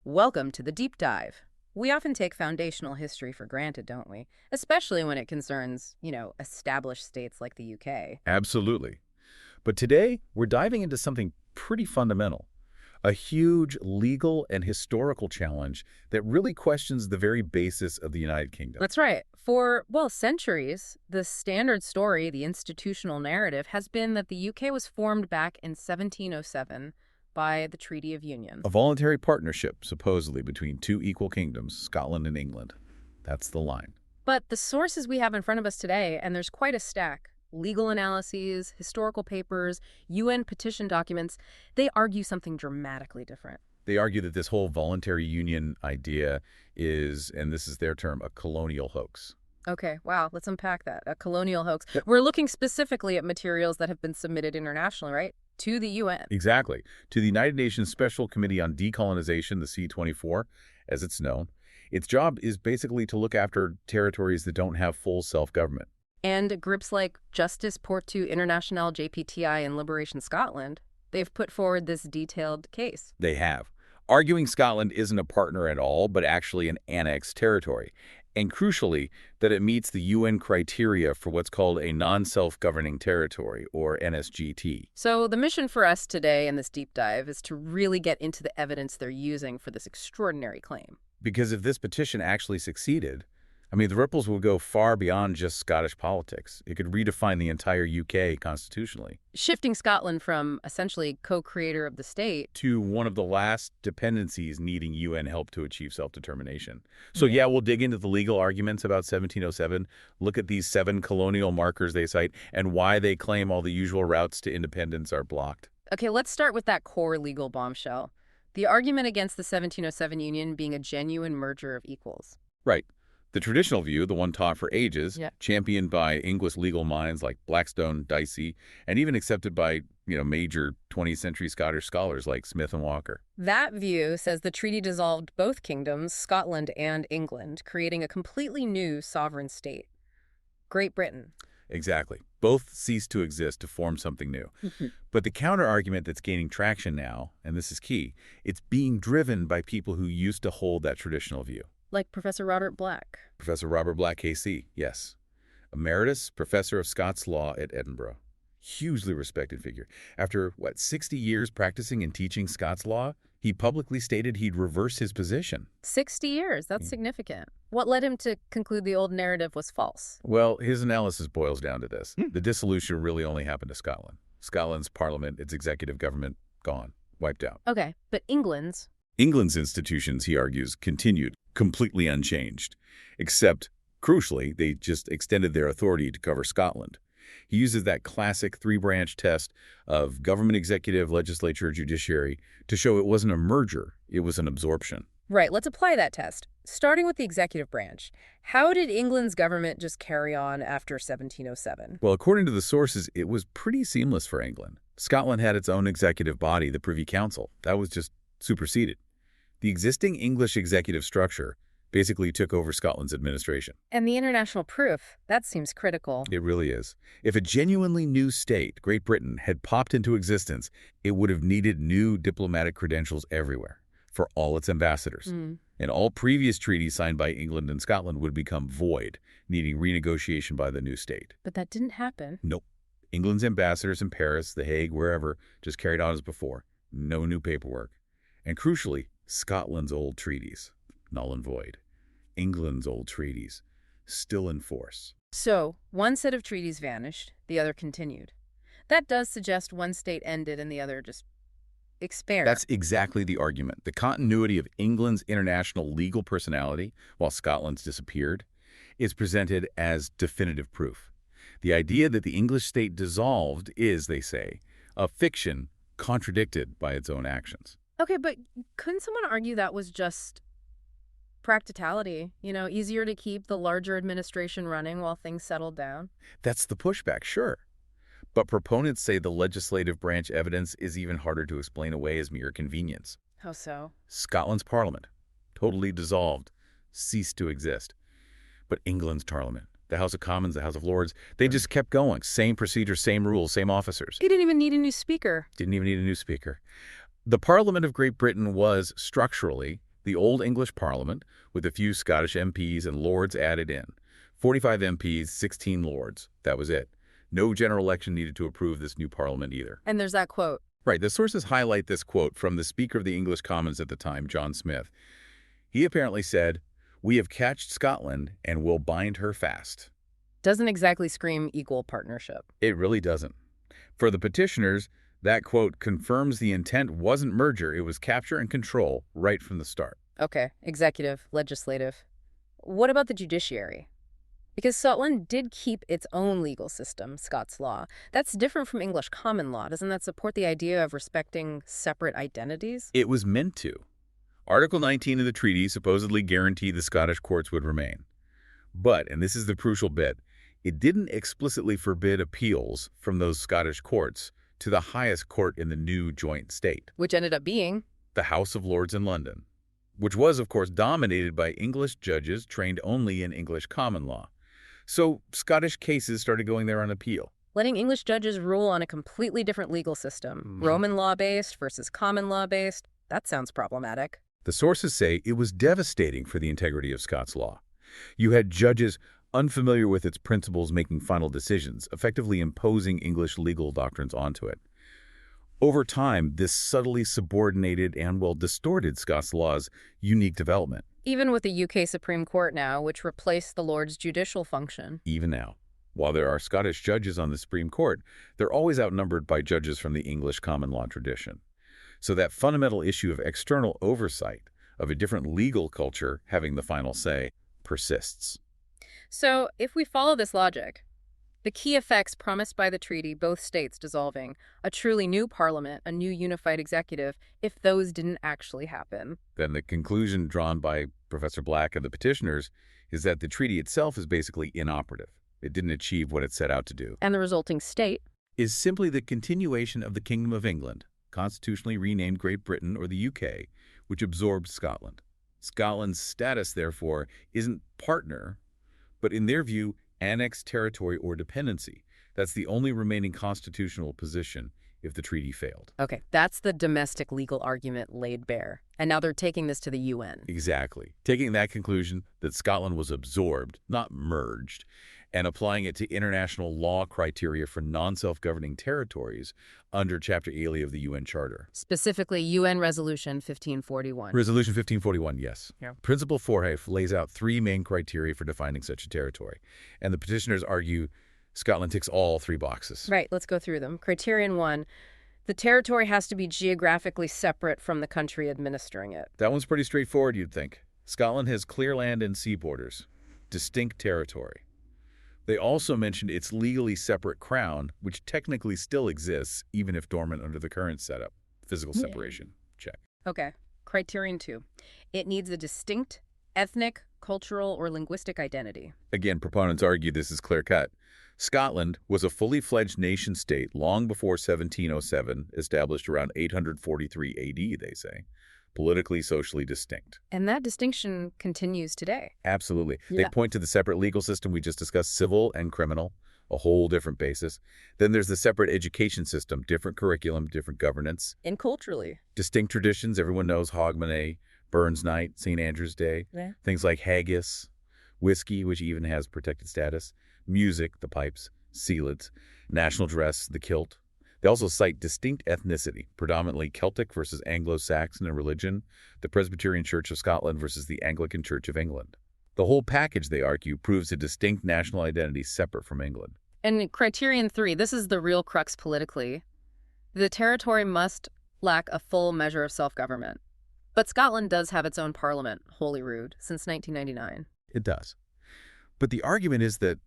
Welcome to the deep dive. We often take foundational history for granted, don't we? Especially when it concerns, established states like the UK. Absolutely. But today, we're diving into something pretty fundamental, a huge legal and historical challenge that really questions the very basis of the United Kingdom. That's right. For, centuries, the standard story, the institutional narrative, has been that the UK was formed back in 1707 by the Treaty of Union. A voluntary partnership, supposedly, between two equal kingdoms, Scotland and England. That's the line. But the sources we have in front of us today, and there's quite a stack, legal analyses, historical papers, UN petition documents, they argue something dramatically different. They argue that this whole voluntary union idea is, and this is their term, a colonial hoax. Okay, wow, let's unpack that. A colonial hoax. Yep. We're looking specifically at materials that have been submitted internationally, right? To the UN. Exactly. To the United Nations Special Committee on Decolonization, the C24, as it's known. Its job is basically to look after territories that don't have full self-government. And groups like Justice pour Tous Internationale, JPTi, and Liberation Scotland, they've put forward this detailed case. They have, arguing Scotland isn't a partner at all, but actually an annexed territory. And crucially, that it meets the UN criteria for what's called a non-self-governing territory, or NSGT. So the mission for us today in this deep dive is to really get into the evidence they're using for this extraordinary claim. Because if this petition actually succeeded, the ripples would go far beyond just Scottish politics. It could redefine the entire UK constitutionally. Shifting Scotland from essentially co-creator of the state to one of the last dependencies needing UN help to achieve self-determination. So yeah, we'll dig into the legal arguments about 1707, look at these 7 colonial markers they cite, and why they claim all the usual routes to independence are blocked. Okay, let's start with that core legal bombshell. The argument against the 1707 Union being a genuine merger of equals. Right. The traditional view, the one taught for ages, championed by English legal minds like Blackstone, Dicey, and even accepted by, major 20th century Scottish scholars like Smith and Walker. That view says the treaty dissolved both kingdoms, Scotland and England, creating a completely new sovereign state. Great Britain. Exactly. Both ceased to exist to form something new. But the counter-argument that's gaining traction now, and this is key, it's being driven by people who used to hold that traditional view. Like Professor Robert Black. Professor Robert Black, KC, yes. Emeritus Professor of Scots Law at Edinburgh. Hugely respected figure. After, 60 years practicing and teaching Scots law, he publicly stated he'd reverse his position. 60 years, that's significant. What led him to conclude the old narrative was false? Well, his analysis boils down to this. The dissolution really only happened to Scotland. Scotland's parliament, its executive government, gone, wiped out. Okay, but England's institutions, he argues, continued, completely unchanged. Except, crucially, they just extended their authority to cover Scotland. He uses that classic 3-branch test of government, executive, legislature, judiciary to show it wasn't a merger, it was an absorption. Right, let's apply that test. Starting with the executive branch, how did England's government just carry on after 1707? Well, according to the sources, it was pretty seamless for England. Scotland had its own executive body, the Privy Council. That was just superseded. The existing English executive structure basically took over Scotland's administration. And the international proof, that seems critical. It really is. If a genuinely new state, Great Britain, had popped into existence, it would have needed new diplomatic credentials everywhere for all its ambassadors. And all previous treaties signed by England and Scotland would become void, needing renegotiation by the new state. But that didn't happen. Nope. England's ambassadors in Paris, The Hague, wherever, just carried on as before. No new paperwork. And crucially, Scotland's old treaties, null and void. England's old treaties, still in force. So, one set of treaties vanished, the other continued. That does suggest one state ended and the other just expanded. That's exactly the argument. The continuity of England's international legal personality, while Scotland's disappeared, is presented as definitive proof. The idea that the English state dissolved is, they say, a fiction contradicted by its own actions. Okay, but couldn't someone argue that was just practicality? Easier to keep the larger administration running while things settled down? That's the pushback, sure. But proponents say the legislative branch evidence is even harder to explain away as mere convenience. How so? Scotland's parliament, totally dissolved, ceased to exist. But England's parliament, the House of Commons, the House of Lords, they just kept going. Same procedures, same rules, same officers. He didn't even need a new speaker. Didn't even need a new speaker. The Parliament of Great Britain was, structurally, The Old English Parliament, with a few Scottish MPs and lords added in. 45 MPs, 16 lords. That was it. No general election needed to approve this new parliament either. And there's that quote. Right, the sources highlight this quote from the Speaker of the English Commons at the time, John Smith. He apparently said, "We have catched Scotland and will bind her fast." Doesn't exactly scream equal partnership. It really doesn't. For the petitioners, that quote confirms the intent wasn't merger, it was capture and control right from the start. Okay, executive, legislative. What about the judiciary? Because Scotland did keep its own legal system, Scots law. That's different from English common law. Doesn't that support the idea of respecting separate identities? It was meant to. Article 19 of the treaty supposedly guaranteed the Scottish courts would remain. But, and this is the crucial bit, it didn't explicitly forbid appeals from those Scottish courts to the highest court in the new joint state, Which ended up being the House of Lords in London, which was, of course, dominated by English judges trained only in English common law. So Scottish cases started going there on appeal. letting English judges rule on a completely different legal system. Roman law-based versus common law-based. That sounds problematic. The sources say it was devastating for the integrity of Scots law. You had judges unfamiliar with its principles making final decisions, effectively imposing English legal doctrines onto it. Over time, this subtly subordinated and, well, distorted Scots law's unique development. Even with the UK Supreme Court now, which replaced the Lord's judicial function. Even now, while there are Scottish judges on the Supreme Court, they're always outnumbered by judges from the English common law tradition. So that fundamental issue of external oversight, of a different legal culture having the final say, persists. So, if we follow this logic, the key effects promised by the treaty, both states dissolving, a truly new parliament, a new unified executive, if those didn't actually happen. Then the conclusion drawn by Professor Black and the petitioners is that the treaty itself is basically inoperative. It didn't achieve what it set out to do. And the resulting state Is simply the continuation of the Kingdom of England, constitutionally renamed Great Britain or the UK, which absorbed Scotland. Scotland's status, therefore, isn't partner, but in their view, annexed territory or dependency. That's the only remaining constitutional position if the treaty failed. Okay, that's the domestic legal argument laid bare. And now they're taking this to the UN. Exactly. Taking that conclusion that Scotland was absorbed, not merged, and applying it to international law criteria for non-self-governing territories under Chapter 80 of the UN Charter. Specifically, UN Resolution 1541. Resolution 1541, yes. Yeah. Principle 4F lays out three main criteria for defining such a territory. And the petitioners argue Scotland ticks all three boxes. Right, let's go through them. Criterion 1, the territory has to be geographically separate from the country administering it. That one's pretty straightforward, you'd think. Scotland has clear land and sea borders. Distinct territory. They also mentioned its legally separate crown, which technically still exists, even if dormant under the current setup. Physical separation. Check. Okay. Criterion 2, it needs a distinct ethnic, cultural, or linguistic identity. Again, proponents argue this is clear-cut. Scotland was a fully fledged nation-state long before 1707, established around 843 AD, they say. Politically, socially distinct. And that distinction continues today. Absolutely. Yeah. They point to the separate legal system we just discussed, civil and criminal, a whole different basis. Then there's the separate education system, different curriculum, different governance. And culturally. Distinct traditions, everyone knows Hogmanay, Burns Night, St. Andrew's Day. Yeah. Things like haggis, whiskey, which even has protected status, music, the pipes, sealeds, national dress, the kilt. They also cite distinct ethnicity, predominantly Celtic versus Anglo-Saxon in religion, the Presbyterian Church of Scotland versus the Anglican Church of England. The whole package, they argue, proves a distinct national identity separate from England. And criterion 3, this is the real crux politically. The territory must lack a full measure of self-government. But Scotland does have its own parliament, Holyrood, since 1999. It does. But the argument is that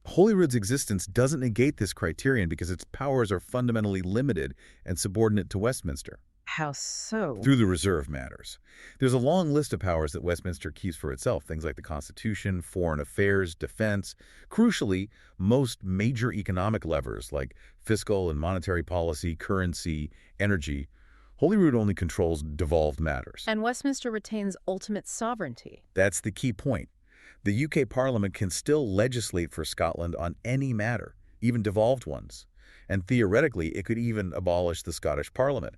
Holyrood's existence doesn't negate this criterion because its powers are fundamentally limited and subordinate to Westminster. How so? Through the reserve matters. There's a long list of powers that Westminster keeps for itself, things like the Constitution, foreign affairs, defense. Crucially, most major economic levers like fiscal and monetary policy, currency, energy. Holyrood only controls devolved matters. And Westminster retains ultimate sovereignty. That's the key point. The UK Parliament can still legislate for Scotland on any matter, even devolved ones. And theoretically, it could even abolish the Scottish Parliament.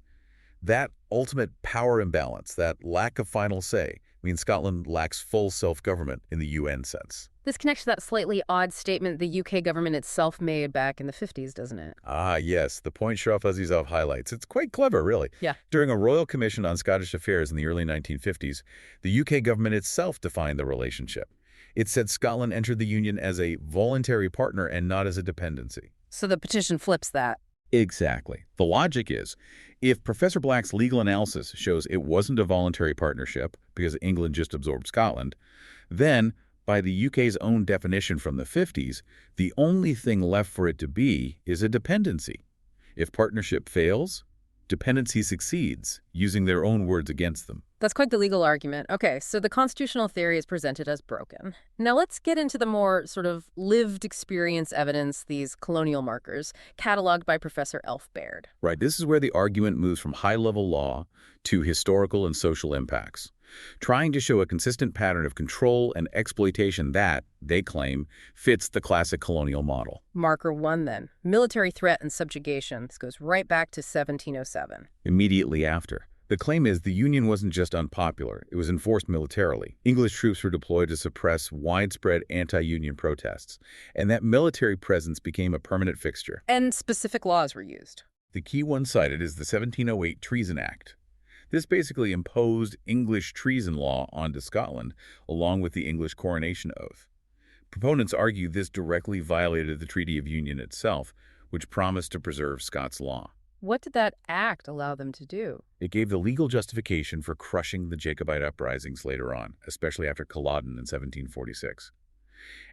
That ultimate power imbalance, that lack of final say, means Scotland lacks full self-government in the UN sense. This connects to that slightly odd statement the UK government itself made back in the 50s, doesn't it? Ah, yes, the point Shroff Azizov highlights. It's quite clever, really. Yeah. During a Royal Commission on Scottish Affairs in the early 1950s, the UK government itself defined the relationship. It said Scotland entered the Union as a voluntary partner and not as a dependency. So the petition flips that. Exactly. The logic is, if Professor Black's legal analysis shows it wasn't a voluntary partnership because England just absorbed Scotland, then, by the UK's own definition from the 50s, the only thing left for it to be is a dependency. If partnership fails, dependency succeeds, using their own words against them. That's quite the legal argument. Okay, so the constitutional theory is presented as broken. Now let's get into the more sort of lived experience evidence, these colonial markers, cataloged by Professor Elf Baird. Right, this is where the argument moves from high-level law to historical and social impacts, trying to show a consistent pattern of control and exploitation that, they claim, fits the classic colonial model. Marker 1, then. Military threat and subjugation. This goes right back to 1707. Immediately after. The claim is the Union wasn't just unpopular, it was enforced militarily. English troops were deployed to suppress widespread anti-Union protests, and that military presence became a permanent fixture. And specific laws were used. The key one cited is the 1708 Treason Act. This basically imposed English treason law onto Scotland, along with the English coronation oath. Proponents argue this directly violated the Treaty of Union itself, which promised to preserve Scots law. What did that act allow them to do? It gave the legal justification for crushing the Jacobite uprisings later on, especially after Culloden in 1746.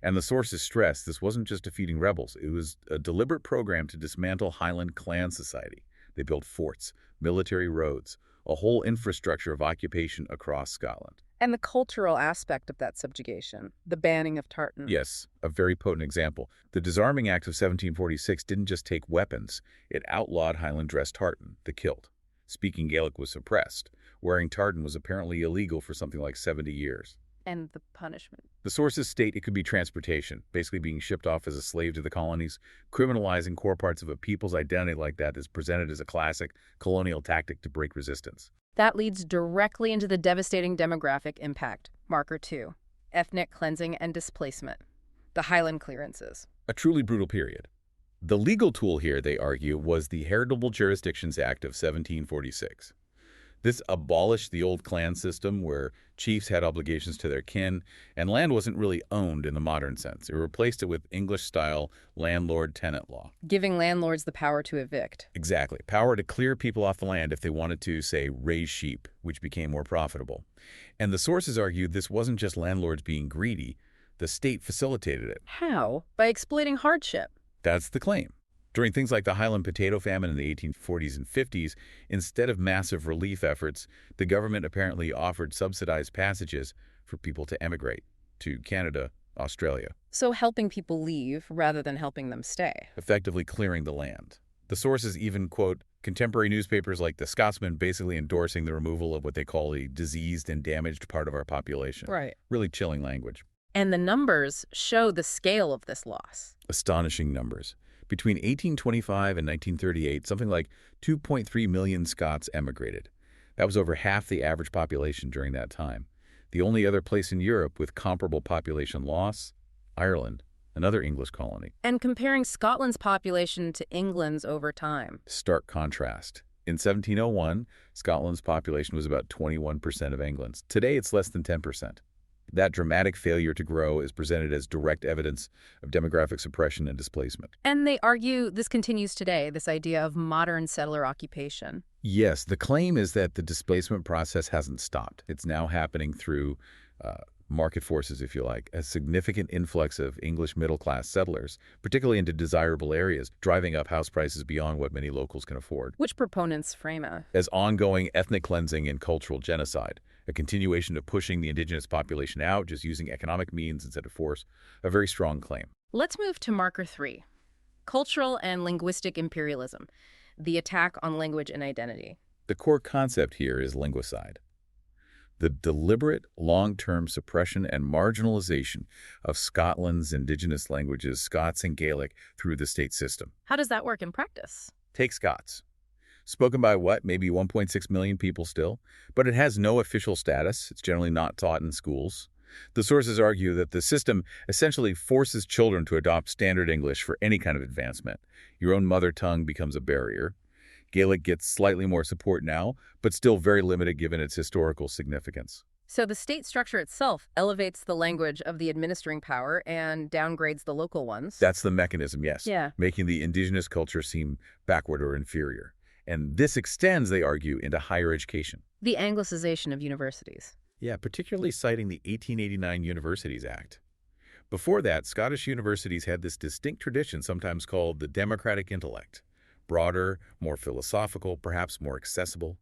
And the sources stress this wasn't just defeating rebels, it was a deliberate program to dismantle Highland clan society. They built forts, military roads, a whole infrastructure of occupation across Scotland. And the cultural aspect of that subjugation, the banning of tartan. Yes, a very potent example. The Disarming Act of 1746 didn't just take weapons, it outlawed Highland dress tartan, the kilt. Speaking Gaelic was suppressed. Wearing tartan was apparently illegal for something like 70 years. And the punishment. The sources state it could be transportation, basically being shipped off as a slave to the colonies. Criminalizing core parts of a people's identity like that is presented as a classic colonial tactic to break resistance. That leads directly into the devastating demographic impact. Marker 2, ethnic cleansing and displacement. The Highland clearances. A truly brutal period. The legal tool here, they argue, was the Heritable Jurisdictions Act of 1746. This abolished the old clan system where chiefs had obligations to their kin, and land wasn't really owned in the modern sense. It replaced it with English-style landlord-tenant law. Giving landlords the power to evict. Exactly. Power to clear people off the land if they wanted to, say, raise sheep, which became more profitable. And the sources argue this wasn't just landlords being greedy. The state facilitated it. How? By exploiting hardship. That's the claim. During things like the Highland potato famine in the 1840s and 50s, instead of massive relief efforts, the government apparently offered subsidized passages for people to emigrate to Canada, Australia. So helping people leave rather than helping them stay. Effectively clearing the land. The sources even quote contemporary newspapers like The Scotsman basically endorsing the removal of what they call a diseased and damaged part of our population. Right. Really chilling language. And the numbers show the scale of this loss. Astonishing numbers. Between 1825 and 1938, something like 2.3 million Scots emigrated. That was over half the average population during that time. The only other place in Europe with comparable population loss, Ireland, another English colony. And comparing Scotland's population to England's over time. Stark contrast. In 1701, Scotland's population was about 21% of England's. Today, it's less than 10%. That dramatic failure to grow is presented as direct evidence of demographic suppression and displacement. And they argue this continues today, this idea of modern settler occupation. Yes, the claim is that the displacement process hasn't stopped. It's now happening through market forces, if you like, a significant influx of English middle-class settlers, particularly into desirable areas, driving up house prices beyond what many locals can afford. Which proponents frame as ongoing ethnic cleansing and cultural genocide, a continuation of pushing the indigenous population out, just using economic means instead of force, a very strong claim. Let's move to marker 3, cultural and linguistic imperialism, the attack on language and identity. The core concept here is linguicide. The deliberate long-term suppression and marginalization of Scotland's indigenous languages, Scots and Gaelic, through the state system. How does that work in practice? Take Scots. Spoken by what, maybe 1.6 million people still, but it has no official status. It's generally not taught in schools. The sources argue that the system essentially forces children to adopt standard English for any kind of advancement. Your own mother tongue becomes a barrier. Gaelic gets slightly more support now, but still very limited given its historical significance. So the state structure itself elevates the language of the administering power and downgrades the local ones. That's the mechanism, yes, Yeah. making the indigenous culture seem backward or inferior. And this extends, they argue, into higher education. The Anglicization of universities. Yeah, particularly citing the 1889 Universities Act. Before that, Scottish universities had this distinct tradition sometimes called the democratic intellect. Broader, more philosophical, perhaps more accessible.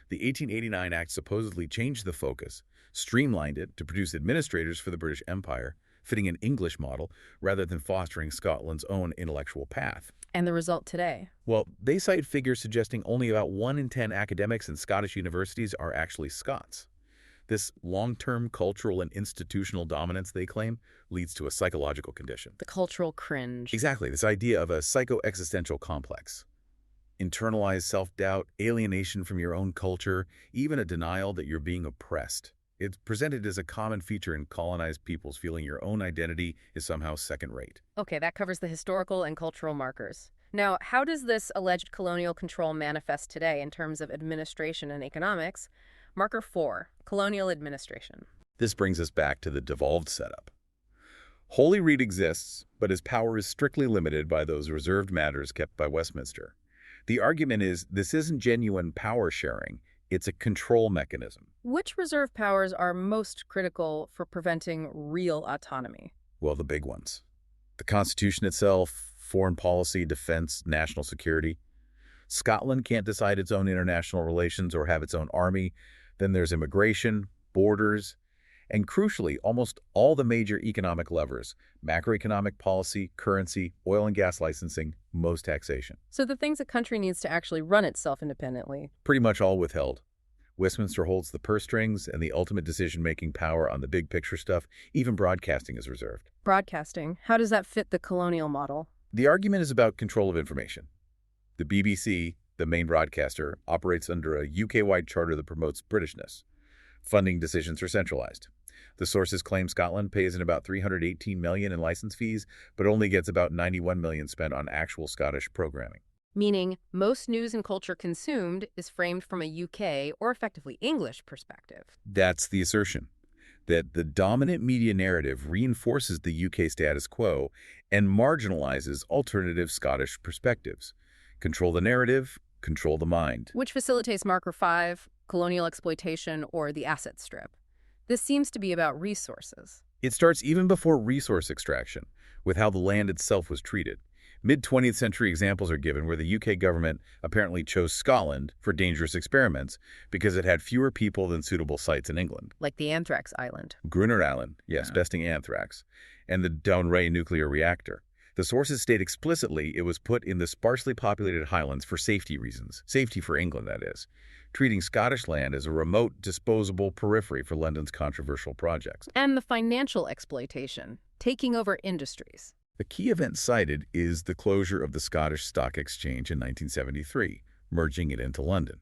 The 1889 Act supposedly changed the focus, streamlined it to produce administrators for the British Empire, fitting an English model rather than fostering Scotland's own intellectual path. And the result today? Well, they cite figures suggesting only about 1 in 10 academics in Scottish universities are actually Scots. This long-term cultural and institutional dominance, they claim, leads to a psychological condition. The cultural cringe. Exactly, this idea of a psycho-existential complex. Internalized self-doubt, alienation from your own culture, even a denial that you're being oppressed. It's presented as a common feature in colonized peoples, feeling your own identity is somehow second-rate. Okay, that covers the historical and cultural markers. Now, how does this alleged colonial control manifest today in terms of administration and economics? Marker 4, colonial administration. This brings us back to the devolved setup. Holy Read exists, but his power is strictly limited by those reserved matters kept by Westminster. The argument is this isn't genuine power sharing, it's a control mechanism. Which reserve powers are most critical for preventing real autonomy? Well, the big ones. The Constitution itself, foreign policy, defense, national security. Scotland can't decide its own international relations or have its own army. Then there's immigration, borders, and crucially, almost all the major economic levers: macroeconomic policy, currency, oil and gas licensing, most taxation. So the things a country needs to actually run itself independently. Pretty much all withheld. Westminster holds the purse strings and the ultimate decision-making power on the big picture stuff. Even broadcasting is reserved. Broadcasting, how does that fit the colonial model? The argument is about control of information. The BBC, the main broadcaster, operates under a UK-wide charter that promotes Britishness. Funding decisions are centralized. The sources claim Scotland pays in about $318 million in license fees, but only gets about $91 million spent on actual Scottish programming. Meaning, most news and culture consumed is framed from a UK or effectively English perspective. That's the assertion, that the dominant media narrative reinforces the UK status quo and marginalizes alternative Scottish perspectives. Control the narrative, control the mind. Which facilitates marker 5, colonial exploitation or the asset strip. This seems to be about resources. It starts even before resource extraction, with how the land itself was treated. Mid-20th century examples are given where the UK government apparently chose Scotland for dangerous experiments because it had fewer people than suitable sites in England. Like the Anthrax Island. Gruner Island, yes, besting anthrax, and the Dounreay nuclear reactor. The sources state explicitly it was put in the sparsely populated Highlands for safety reasons. Safety for England, that is. Treating Scottish land as a remote, disposable periphery for London's controversial projects. And the financial exploitation, taking over industries. The key event cited is the closure of the Scottish Stock Exchange in 1973, merging it into London.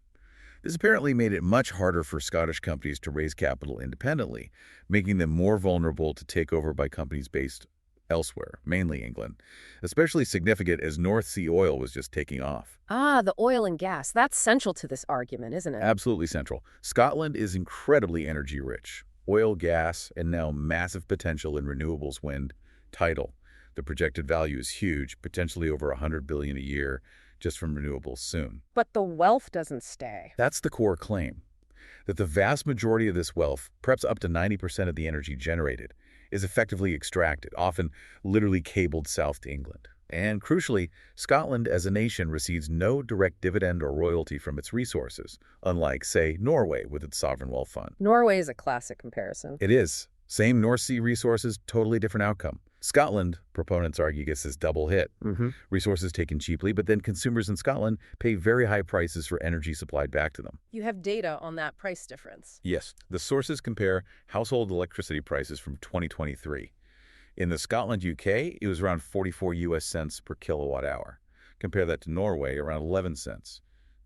This apparently made it much harder for Scottish companies to raise capital independently, making them more vulnerable to takeover by companies based elsewhere, mainly England, especially significant as North Sea oil was just taking off. Ah, the oil and gas. That's central to this argument, isn't it? Absolutely central. Scotland is incredibly energy rich. Oil, gas, and now massive potential in renewables, wind, tidal. The projected value is huge, potentially over $100 billion a year just from renewables soon. But the wealth doesn't stay. That's the core claim, that the vast majority of this wealth, perhaps up to 90% of the energy generated, is effectively extracted, often literally cabled south to England. And crucially, Scotland as a nation receives no direct dividend or royalty from its resources, unlike, say, Norway with its sovereign wealth fund. Norway is a classic comparison. It is. Same North Sea resources, totally different outcome. Scotland, proponents argue, gets this double hit. Resources taken cheaply, but then consumers in Scotland pay very high prices for energy supplied back to them. You have data on that price difference. Yes, the sources compare household electricity prices from 2023. In the Scotland, UK, it was around 44 US cents per kilowatt hour. Compare that to Norway, around 11 cents.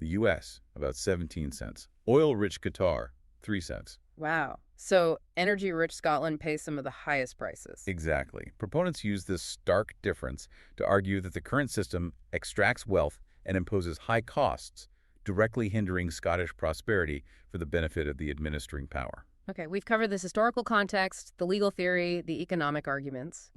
The U.S., about 17 cents. Oil-rich Qatar, 3 cents. Wow. So energy-rich Scotland pays some of the highest prices. Exactly. Proponents use this stark difference to argue that the current system extracts wealth and imposes high costs, directly hindering Scottish prosperity for the benefit of the administering power. Okay, we've covered this historical context, the legal theory, the economic arguments.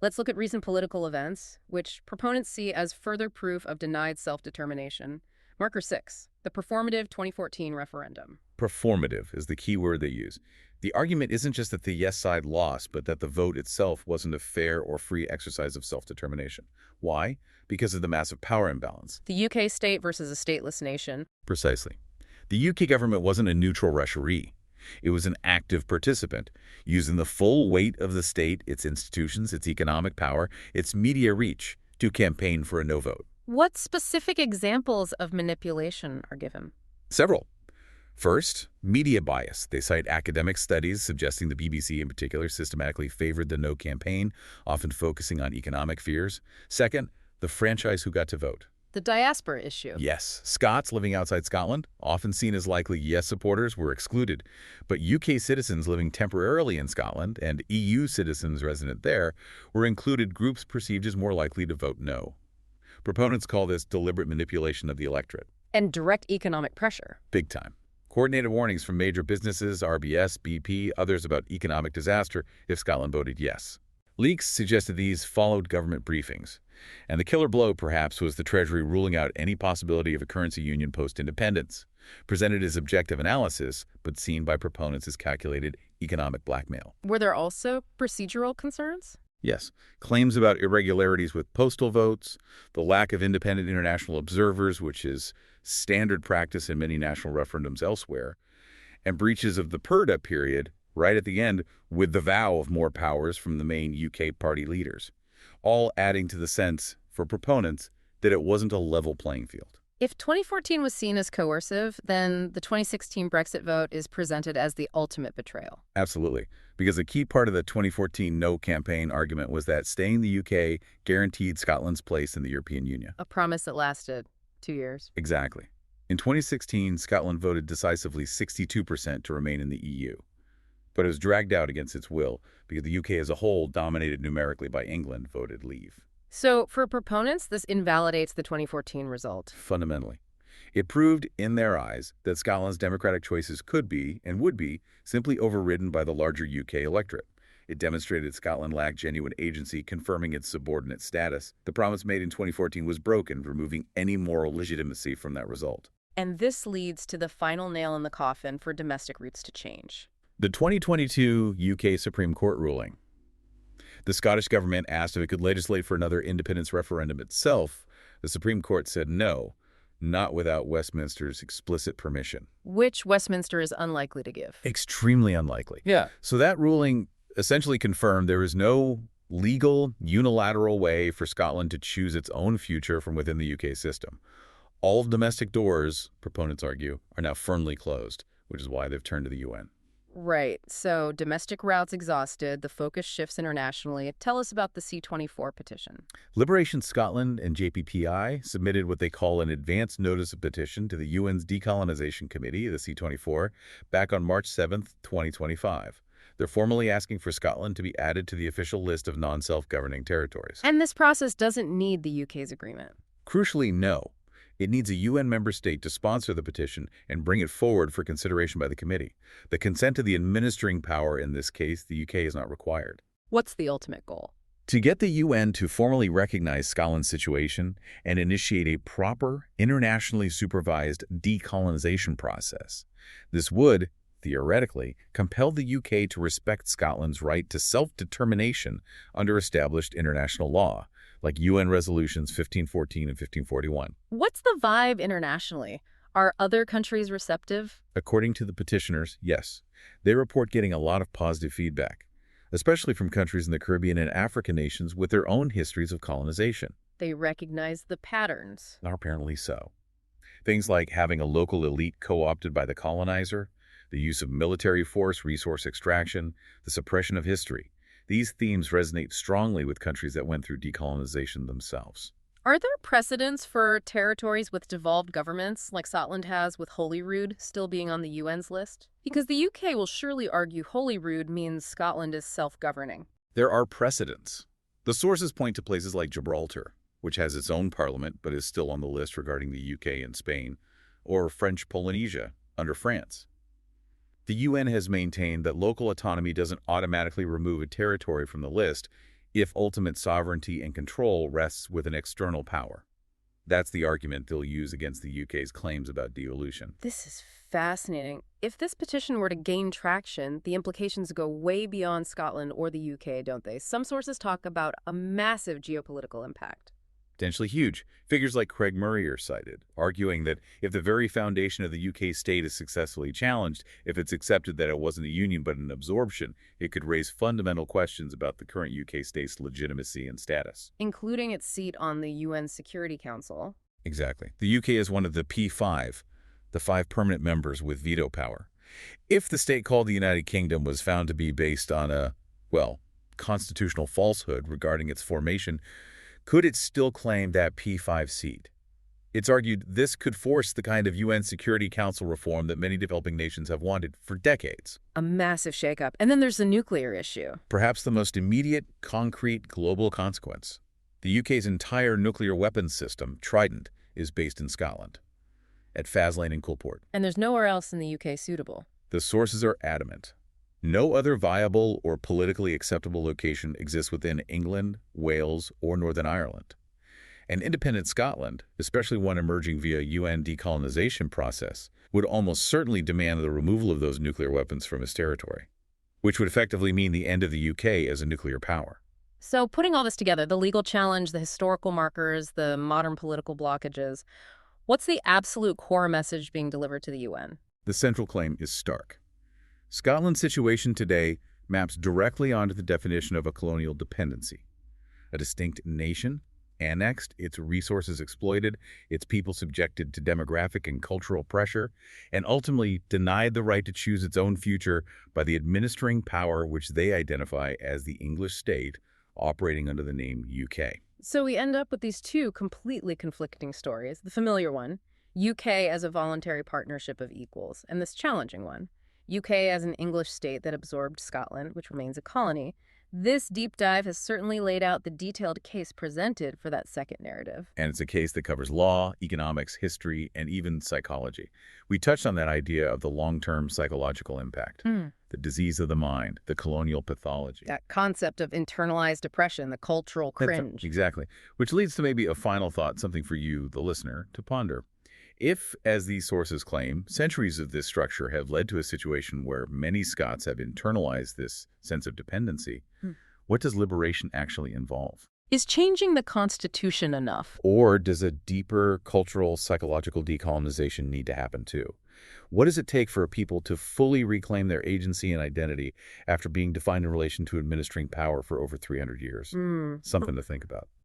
Let's look at recent political events, which proponents see as further proof of denied self-determination. Marker 6, the performative 2014 referendum. Performative is the key word they use. The argument isn't just that the yes side lost, but that the vote itself wasn't a fair or free exercise of self-determination. Why? Because of the massive power imbalance. The UK state versus a stateless nation. Precisely. The UK government wasn't a neutral referee. It was an active participant, using the full weight of the state, its institutions, its economic power, its media reach, to campaign for a no vote. What specific examples of manipulation are given? Several. First, media bias. They cite academic studies suggesting the BBC in particular systematically favored the no campaign, often focusing on economic fears. Second, the franchise who got to vote. The diaspora issue. Yes, Scots living outside Scotland, often seen as likely yes supporters, were excluded. But UK citizens living temporarily in Scotland and EU citizens resident there were included, groups perceived as more likely to vote no. Proponents call this deliberate manipulation of the electorate. And direct economic pressure. Big time. Coordinated warnings from major businesses, RBS, BP, others about economic disaster if Scotland voted yes. Leaks suggested these followed government briefings. And the killer blow, perhaps, was the Treasury ruling out any possibility of a currency union post-independence, presented as objective analysis, but seen by proponents as calculated economic blackmail. Were there also procedural concerns? Yes, claims about irregularities with postal votes, the lack of independent international observers, which is standard practice in many national referendums elsewhere, and breaches of the PERDA period right at the end with the vow of more powers from the main UK party leaders, all adding to the sense for proponents that it wasn't a level playing field. If 2014 was seen as coercive, then the 2016 Brexit vote is presented as the ultimate betrayal. Absolutely, because a key part of the 2014 no campaign argument was that staying in the UK guaranteed Scotland's place in the European Union. A promise that lasted 2 years. Exactly. In 2016, Scotland voted decisively 62% to remain in the EU. But it was dragged out against its will because the UK as a whole, dominated numerically by England, voted leave. So for proponents, this invalidates the 2014 result. Fundamentally. It proved, in their eyes, that Scotland's democratic choices could be, and would be, simply overridden by the larger UK electorate. It demonstrated Scotland lacked genuine agency, confirming its subordinate status. The promise made in 2014 was broken, removing any moral legitimacy from that result. And this leads to the final nail in the coffin for domestic routes to change. The 2022 UK Supreme Court ruling. The Scottish government asked if it could legislate for another independence referendum itself. The Supreme Court said no, not without Westminster's explicit permission. Which Westminster is unlikely to give. Extremely unlikely. Yeah. So that ruling essentially confirmed there is no legal, unilateral way for Scotland to choose its own future from within the UK system. All domestic doors, proponents argue, are now firmly closed, which is why they've turned to the UN. Right. So domestic routes exhausted, the focus shifts internationally. Tell us about the C24 petition. Liberation Scotland and JPTi submitted what they call an advance notice of petition to the UN's Decolonization Committee, the C24, back on March 7, 2025. They're formally asking for Scotland to be added to the official list of non-self-governing territories. And this process doesn't need the UK's agreement. Crucially, no. It needs a UN member state to sponsor the petition and bring it forward for consideration by the committee. The consent of the administering power in this case, the UK, is not required. What's the ultimate goal? To get the UN to formally recognize Scotland's situation and initiate a proper, internationally supervised decolonization process. This would, theoretically, compel the UK to respect Scotland's right to self-determination under established international law, like UN Resolutions 1514 and 1541. What's the vibe internationally? Are other countries receptive? According to the petitioners, yes. They report getting a lot of positive feedback, especially from countries in the Caribbean and African nations with their own histories of colonization. They recognize the patterns. Apparently so. Things like having a local elite co-opted by the colonizer, the use of military force, resource extraction, the suppression of history. These themes resonate strongly with countries that went through decolonization themselves. Are there precedents for territories with devolved governments, like Scotland has with Holyrood, still being on the UN's list? Because the UK will surely argue Holyrood means Scotland is self-governing. There are precedents. The sources point to places like Gibraltar, which has its own parliament but is still on the list regarding the UK and Spain, or French Polynesia under France. The UN has maintained that local autonomy doesn't automatically remove a territory from the list if ultimate sovereignty and control rests with an external power. That's the argument they'll use against the UK's claims about devolution. This is fascinating. If this petition were to gain traction, the implications go way beyond Scotland or the UK, don't they? Some sources talk about a massive geopolitical impact. Potentially huge. Figures like Craig Murray are cited, arguing that if the very foundation of the UK state is successfully challenged, if it's accepted that it wasn't a union but an absorption, it could raise fundamental questions about the current UK state's legitimacy and status. Including its seat on the UN Security Council. Exactly. The UK is one of the P5, the 5 permanent members with veto power. If the state called the United Kingdom was found to be based on a, well, constitutional falsehood regarding its formation, could it still claim that P5 seat? It's argued this could force the kind of UN Security Council reform that many developing nations have wanted for decades. A massive shakeup. And then there's the nuclear issue. Perhaps the most immediate, concrete, global consequence. The UK's entire nuclear weapons system, Trident, is based in Scotland, at Faslane and Coulport. And there's nowhere else in the UK suitable. The sources are adamant. No other viable or politically acceptable location exists within England, Wales, or Northern Ireland. An independent Scotland, especially one emerging via UN decolonization process, would almost certainly demand the removal of those nuclear weapons from its territory, which would effectively mean the end of the UK as a nuclear power. So putting all this together, the legal challenge, the historical markers, the modern political blockages, what's the absolute core message being delivered to the UN? The central claim is stark. Scotland's situation today maps directly onto the definition of a colonial dependency. A distinct nation, annexed, its resources exploited, its people subjected to demographic and cultural pressure, and ultimately denied the right to choose its own future by the administering power which they identify as the English state, operating under the name UK. So we end up with these two completely conflicting stories. The familiar one, UK as a voluntary partnership of equals, and this challenging one, UK as an English state that absorbed Scotland, which remains a colony. This deep dive has certainly laid out the detailed case presented for that second narrative. And it's a case that covers law, economics, history, and even psychology. We touched on that idea of the long-term psychological impact, the disease of the mind, the colonial pathology. That concept of internalized oppression, the cultural cringe. Exactly. Which leads to maybe a final thought, something for you, the listener, to ponder. If, as these sources claim, centuries of this structure have led to a situation where many Scots have internalized this sense of dependency, what does liberation actually involve? Is changing the Constitution enough? Or does a deeper cultural, psychological decolonization need to happen too? What does it take for a people to fully reclaim their agency and identity after being defined in relation to administering power for over 300 years? Something to think about.